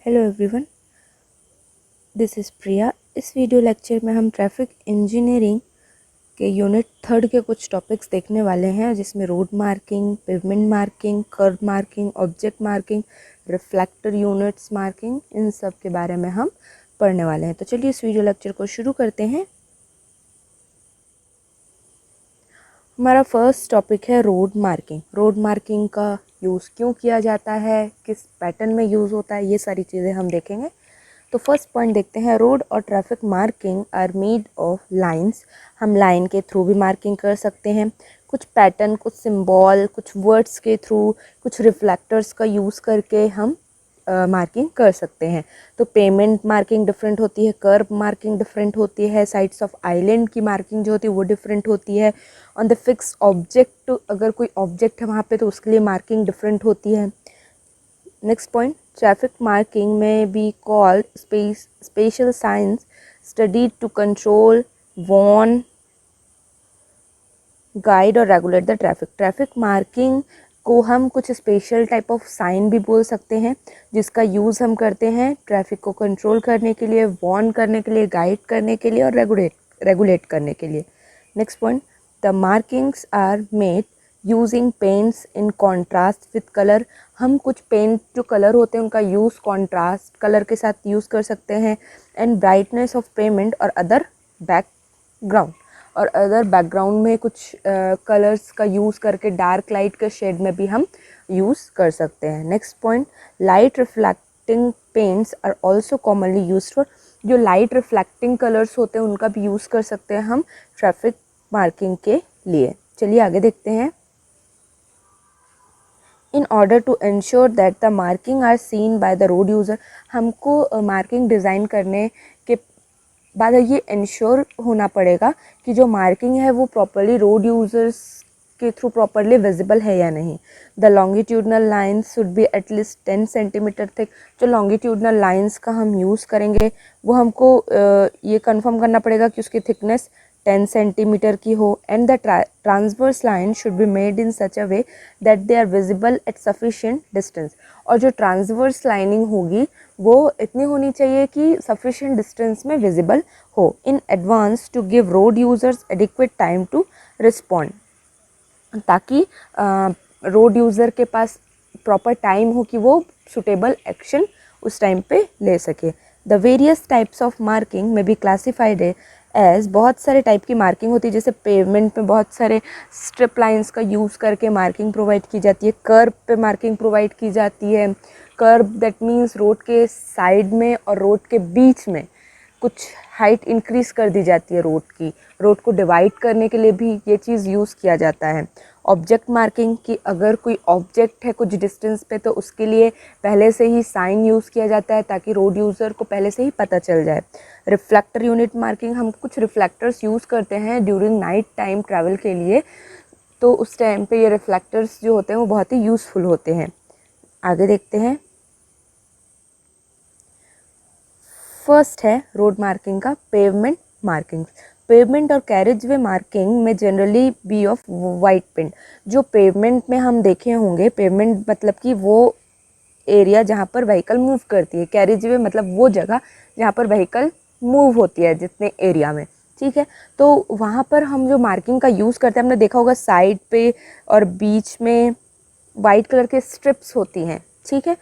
Hello everyone, this is प्रिया। इस video lecture में हम ट्रैफिक इंजीनियरिंग के यूनिट 3 के कुछ टॉपिक्स देखने वाले हैं, जिसमें road marking, pavement marking, kerb marking, object marking, reflector units marking, इन सब के बारे में हम पढ़ने वाले हैं। तो चलिए इस वीडियो लेक्चर को शुरू करते हैं। हमारा फर्स्ट टॉपिक है रोड मार्किंग। रोड मार्किंग का यूज़ क्यों किया जाता है, किस पैटर्न में यूज़ होता है, ये सारी चीज़ें हम देखेंगे। तो फर्स्ट पॉइंट देखते हैं, रोड और traffic marking are made of lines. हम लाइन के थ्रू भी मार्किंग कर सकते हैं, कुछ पैटर्न, कुछ सिंबल, कुछ वर्ड्स के थ्रू, कुछ रिफ्लेक्टर्स का यूज़ करके हम मार्किंग कर सकते हैं। तो पेमेंट मार्किंग डिफरेंट होती है, कर्व मार्किंग डिफरेंट होती है, साइड्स ऑफ आइलैंड की मार्किंग जो होती है वो डिफरेंट होती है। ऑन द फिक्स ऑब्जेक्ट, अगर कोई ऑब्जेक्ट है वहाँ पे तो उसके लिए मार्किंग डिफरेंट होती है। नेक्स्ट पॉइंट, ट्रैफिक मार्किंग में be called special science studied to control, warn, guide और regulate the traffic. Traffic marking को हम कुछ स्पेशल टाइप ऑफ साइन भी बोल सकते हैं, जिसका यूज़ हम करते हैं ट्रैफिक को कंट्रोल करने के लिए, वार्न करने के लिए, गाइड करने के लिए और रेगुलेट करने के लिए। Next point, the markings are made using paints in contrast with colour. हम कुछ पेंट जो कलर होते हैं उनका यूज़ कॉन्ट्रास्ट कलर के साथ यूज़ कर सकते हैं। एंड ब्राइटनेस ऑफ पेमेंट और अदर बैकग्राउंड, और अदर बैकग्राउंड में कुछ कलर्स का यूज़ करके डार्क लाइट के शेड में भी हम यूज़ कर सकते हैं। Next point, light reflecting paints are also commonly use for. जो लाइट रिफ्लेक्टिंग कलर्स होते हैं उनका भी यूज़ कर सकते हैं हम ट्रैफिक मार्किंग के लिए। चलिए आगे देखते हैं। In order to ensure that the marking are seen by the road user, हमको मार्किंग डिज़ाइन करने के बाद ये इंश्योर होना पड़ेगा कि जो मार्किंग है वो प्रॉपरली रोड यूज़र्स के थ्रू प्रॉपरली विजिबल है या नहीं। The longitudinal lines should be at least 10 centimetre thick. जो लॉन्गिट्यूडनल लाइन्स का हम यूज़ करेंगे वो हमको ये कंफर्म करना पड़ेगा कि उसकी थिकनेस 10 सेंटीमीटर की हो। And the transverse line should be made in such a way that they are visible at sufficient distance. और जो ट्रांसवर्स लाइनिंग होगी वो इतनी होनी चाहिए कि सफिशिएंट डिस्टेंस में विजिबल हो। In advance to give road users adequate time to respond, ताकि रोड यूज़र के पास प्रॉपर टाइम हो कि वो सुटेबल एक्शन उस टाइम पे ले सके। The various types of marking में बी क्लासीफाइड एज, बहुत सारे टाइप की मार्किंग होती है। जैसे पेवमेंट में बहुत सारे स्ट्रिप लाइंस का यूज़ करके मार्किंग प्रोवाइड की जाती है, कर्ब पे मार्किंग प्रोवाइड की जाती है। कर्ब दैट मीन्स रोड के साइड में और रोड के बीच में कुछ हाइट इंक्रीज कर दी जाती है रोड की। रोड को डिवाइड करने के लिए भी ये चीज़ यूज़ किया जाता है। ऑब्जेक्ट मार्किंग की, अगर कोई ऑब्जेक्ट है कुछ डिस्टेंस पे तो उसके लिए पहले से ही साइन यूज़ किया जाता है ताकि रोड यूज़र को पहले से ही पता चल जाए। रिफ्लेक्टर यूनिट मार्किंग, हम कुछ रिफ्लेक्टर्स यूज़ करते हैं ड्यूरिंग नाइट टाइम ट्रैवल के लिए, तो उस टाइम पे ये रिफ्लेक्टर्स जो होते हैं वो बहुत ही यूज़फुल होते हैं। आगे देखते हैं। फर्स्ट है रोड मार्किंग का पेवमेंट मार्किंग। पेवमेंट और कैरेज वे मार्किंग में generally be of white paint. जो पेवमेंट में हम देखे होंगे, पेवमेंट मतलब कि वो एरिया जहाँ पर व्हीकल मूव करती है, कैरेज वे मतलब वो जगह जहाँ पर व्हीकल मूव होती है जितने एरिया में, ठीक है। तो वहाँ पर हम जो मार्किंग का यूज़ करते हैं, हमने देखा होगा साइड पे और बीच में वाइट कलर के स्ट्रिप्स होती हैं, ठीक है।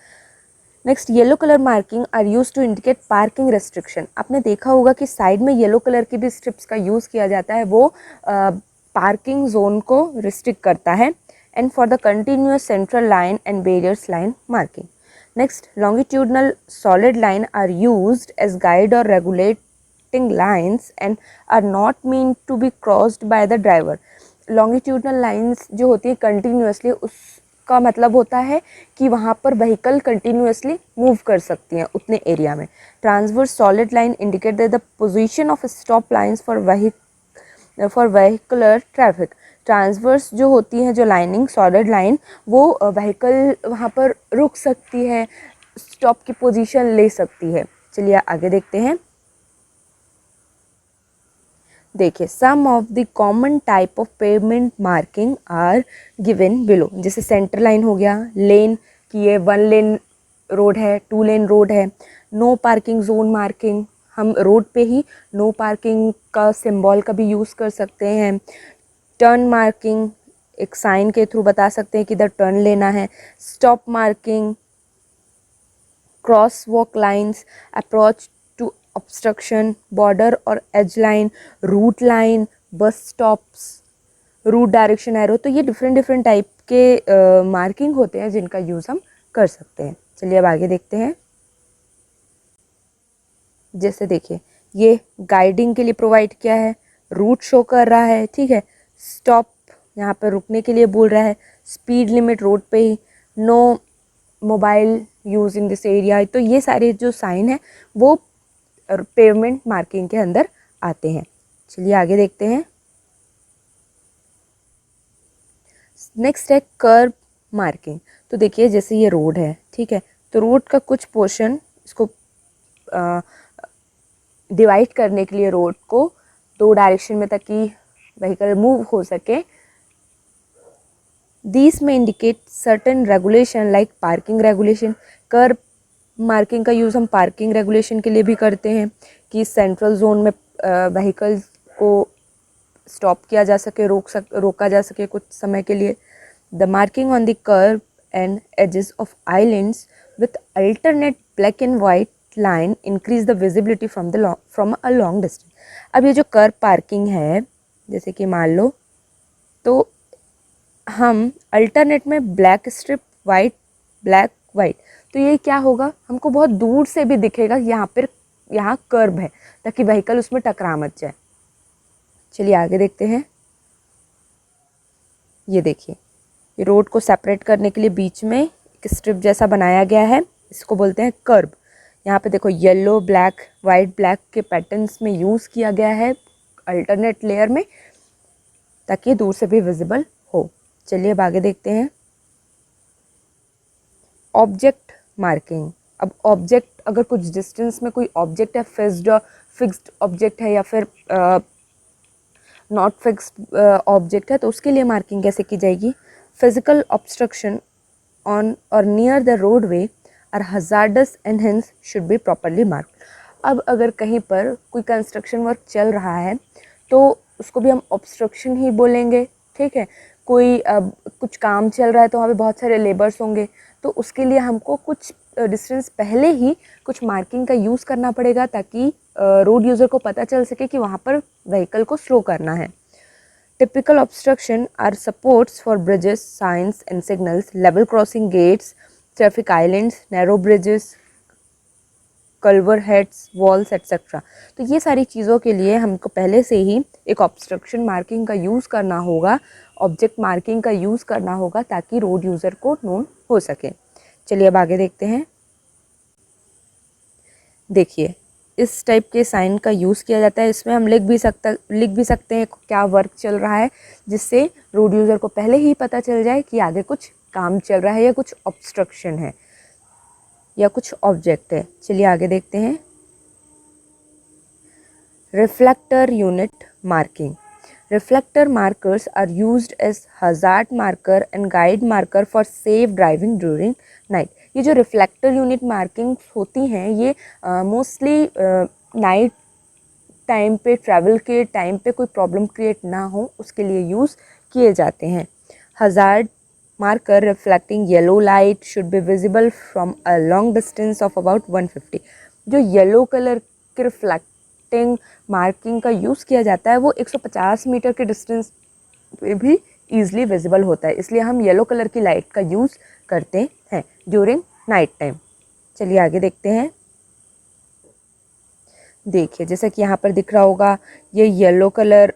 Next, yellow colour marking are use to indicate parking restriction. आपने देखा होगा कि साइड में येलो कलर की भी स्ट्रिप्स का यूज़ किया जाता है, वो पार्किंग जोन को रिस्ट्रिक्ट करता है। And for the continuous central line and barriers line marking. Next, longitudinal solid line are used as guide और regulating lines and are not mean to be crossed by the driver. Longitudinal lines जो होती है continuously, उसका मतलब होता है कि वहाँ पर व्हीकल कंटिन्यूसली मूव कर सकती हैं उतने एरिया में। Transverse solid line indicate the position of stop lines for vehicular traffic. Transverse जो होती हैं, जो लाइनिंग सॉलिड लाइन, वो व्हीकल वहाँ पर रुक सकती है, स्टॉप की पोजीशन ले सकती है। चलिए आगे देखते हैं। देखिए, some of the common type of pavement marking are given below. जैसे सेंटर लाइन हो गया, लेन की ये 1 लेन रोड है, 2 लेन रोड है। नो पार्किंग जोन मार्किंग, हम रोड पे ही नो पार्किंग का सिंबल का भी यूज़ कर सकते हैं। टर्न मार्किंग, एक साइन के थ्रू बता सकते हैं कि इधर टर्न लेना है। Stop marking, crosswalk lines, approach to obstruction, border और edge line, route line, bus stops, route direction arrow. तो ये डिफरेंट डिफरेंट टाइप के मार्किंग होते हैं जिनका यूज़ हम कर सकते हैं। चलिए अब आगे देखते हैं। जैसे देखिए, ये गाइडिंग के लिए प्रोवाइड किया है, रूट शो कर रहा है, ठीक है। स्टॉप यहाँ पर रुकने के लिए बोल रहा है, स्पीड लिमिट रोड पे ही, no mobile use in this area. तो ये सारे जो साइन है वो पेवमेंट मार्किंग के अंदर आते हैं। चलिए आगे देखते हैं। नेक्स्ट है कर्ब मार्किंग। तो देखिए जैसे ये रोड है, ठीक है, तो रोड का कुछ पोर्शन, इसको डिवाइड करने के लिए रोड को 2 डायरेक्शन में ताकि व्हीकल मूव हो सके, These may indicate certain regulation like parking regulation। Kerb marking का यूज़ हम पार्किंग रेगुलेशन के लिए भी करते हैं कि सेंट्रल जोन में व्हीकल्स को स्टॉप किया जा सके, रोका जा सके कुछ समय के लिए। The marking on the kerb and edges of islands with alternate black and white line increase the visibility from a long distance. अब ये जो कर्ब पार्किंग है, जैसे कि मान लो तो हम अल्टरनेट में black strip, white, black, white, तो ये क्या होगा, हमको बहुत दूर से भी दिखेगा यहाँ कर्ब है, ताकि व्हीकल उसमें टकरा मत जाए। चलिए आगे देखते हैं। ये देखिए, ये रोड को सेपरेट करने के लिए बीच में एक स्ट्रिप जैसा बनाया गया है, इसको बोलते हैं कर्ब। यहाँ पे देखो येलो, ब्लैक, वाइट, ब्लैक के पैटर्न्स में यूज़ किया गया है अल्टरनेट लेयर में, ताकि दूर से भी विजिबल हो। चलिए अब आगे देखते हैं। Object marking. अब ऑब्जेक्ट, अगर कुछ डिस्टेंस में कोई ऑब्जेक्ट है, फिक्स्ड ऑब्जेक्ट है या फिर नॉट फिक्स्ड ऑब्जेक्ट है, तो उसके लिए मार्किंग कैसे की जाएगी। फिजिकल ऑब्स्ट्रक्शन ऑन और near the roadway are hazards and hence should be properly marked. अब अगर कहीं पर कोई कंस्ट्रक्शन वर्क चल रहा है तो उसको भी हम ऑब्स्ट्रक्शन ही बोलेंगे, ठीक है। कोई कुछ काम चल रहा है तो वहाँ पे बहुत सारे लेबर्स होंगे, तो उसके लिए हमको कुछ डिस्टेंस पहले ही कुछ मार्किंग का यूज़ करना पड़ेगा, ताकि रोड यूज़र को पता चल सके कि वहाँ पर व्हीकल को स्लो करना है। Typical obstruction are supports for bridges, signs and signals, level crossing gates, traffic islands, narrow bridges, culvert heads, walls etcetera. तो ये सारी चीज़ों के लिए हमको पहले से ही एक ऑब्स्ट्रक्शन मार्किंग का यूज़ करना होगा, ऑब्जेक्ट मार्किंग का यूज़ करना होगा, ताकि रोड यूज़र को नोन हो सके। चलिए अब आगे देखते हैं। देखिए, इस टाइप के साइन का यूज़ किया जाता है। इसमें हम लिख भी सकते हैं क्या वर्क चल रहा है, जिससे रोड यूज़र को पहले ही पता चल जाए कि आगे कुछ काम चल रहा है या कुछ ऑब्स्ट्रक्शन है या कुछ ऑब्जेक्ट है। चलिए आगे देखते हैं। Reflector unit marking. Reflector markers are used as hazard marker and guide marker for safe driving during night. ये जो रिफ्लेक्टर यूनिट मार्किंग होती हैं ये मोस्टली नाइट टाइम पे, ट्रैवल के टाइम पे कोई प्रॉब्लम क्रिएट ना हो उसके लिए यूज़ किए जाते हैं। Hazard marker reflecting yellow light should be visible from a long distance of about 150। जो येलो कलर के रिफ्लेक्टिंग मार्किंग का यूज़ किया जाता है वो 150 मीटर के डिस्टेंस पे भी ईजिली विजिबल होता है, इसलिए हम येलो कलर की लाइट का यूज़ करते हैं ड्यूरिंग नाइट टाइम। चलिए आगे देखते हैं। देखिए जैसा कि यहाँ पर दिख रहा होगा, ये येलो कलर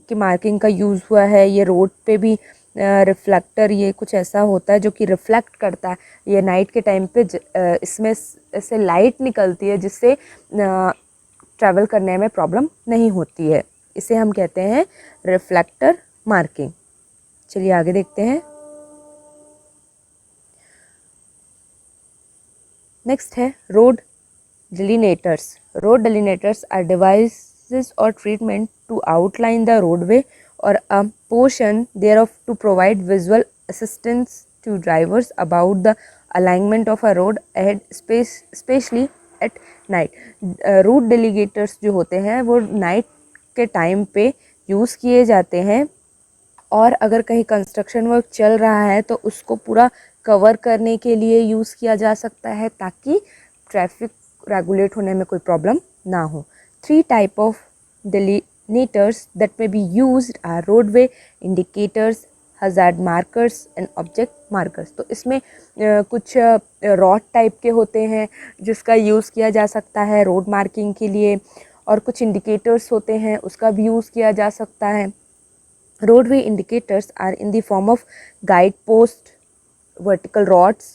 की मार्किंग का यूज़ हुआ है। ये रोड पे भी रिफ्लेक्टर, ये कुछ ऐसा होता है जो कि रिफ्लेक्ट करता है। ये नाइट के टाइम पे इसमें ऐसे लाइट निकलती है जिससे ट्रैवल करने में प्रॉब्लम नहीं होती है। इसे हम कहते हैं रिफ्लेक्टर मार्किंग। चलिए आगे देखते हैं। नेक्स्ट है रोड डेलिनेटर्स। रोड डेलिनेटर्स आर डिवाइसेस और treatment to outline the roadway or a portion thereof to provide visual assistance to drivers about the alignment of a road ahead especially at night. Route delineators जो होते हैं वो night के time पे use किए जाते हैं, और अगर कहीं कंस्ट्रक्शन वर्क चल रहा है तो उसको पूरा कवर करने के लिए यूज़ किया जा सकता है ताकि ट्रैफिक रेगुलेट होने में कोई प्रॉब्लम ना हो. 3 type of delineators that may be used are roadway indicators, hazard markers and object markers. तो इसमें कुछ रॉड टाइप के होते हैं जिसका यूज़ किया जा सकता है रोड मार्किंग के लिए, और कुछ इंडिकेटर्स होते हैं उसका भी यूज़ किया जा सकता है. Roadway indicators are in the form of guidepost, vertical rods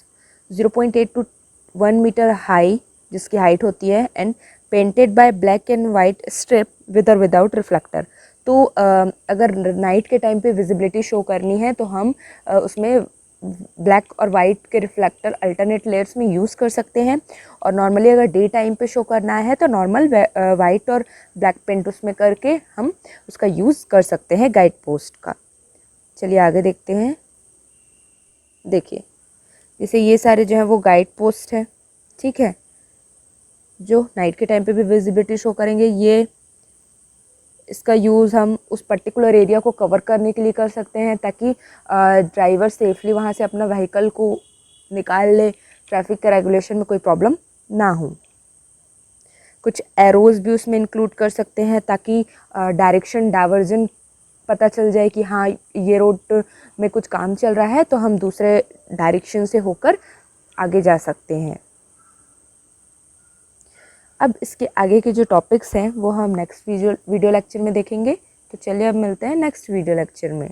0.8 to 1 meter high जिसकी हाइट होती है, and painted bye black and white strip with और विदाउट रिफ्लेक्टर. तो अगर नाइट के टाइम पे विजिबिलिटी शो करनी है तो हम उसमें ब्लैक और वाइट के रिफ्लेक्टर अल्टरनेट लेयर्स में यूज़ कर सकते हैं, और नॉर्मली अगर डे टाइम पे शो करना है तो नॉर्मल वाइट और ब्लैक पेंट उसमें करके हम उसका यूज़ कर सकते हैं गाइड पोस्ट का. चलिए आगे देखते हैं. देखिए जैसे ये सारे जो हैं वो गाइड पोस्ट है, ठीक है, जो नाइट के टाइम पे भी विजिबिलिटी शो करेंगे. ये इसका यूज़ हम उस पर्टिकुलर एरिया को कवर करने के लिए कर सकते हैं ताकि ड्राइवर सेफली वहाँ से अपना व्हीकल को निकाल ले, ट्रैफिक के रेगुलेशन में कोई प्रॉब्लम ना हो. कुछ एरोज़ भी उसमें इंक्लूड कर सकते हैं ताकि डायरेक्शन डाइवर्जन पता चल जाए कि हाँ ये रोड में कुछ काम चल रहा है तो हम दूसरे डायरेक्शन से होकर आगे जा सकते हैं. अब इसके आगे के जो टॉपिक्स हैं वो हम नेक्स्ट वीडियो लेक्चर में देखेंगे. तो चलिए अब मिलते हैं नेक्स्ट वीडियो लेक्चर में.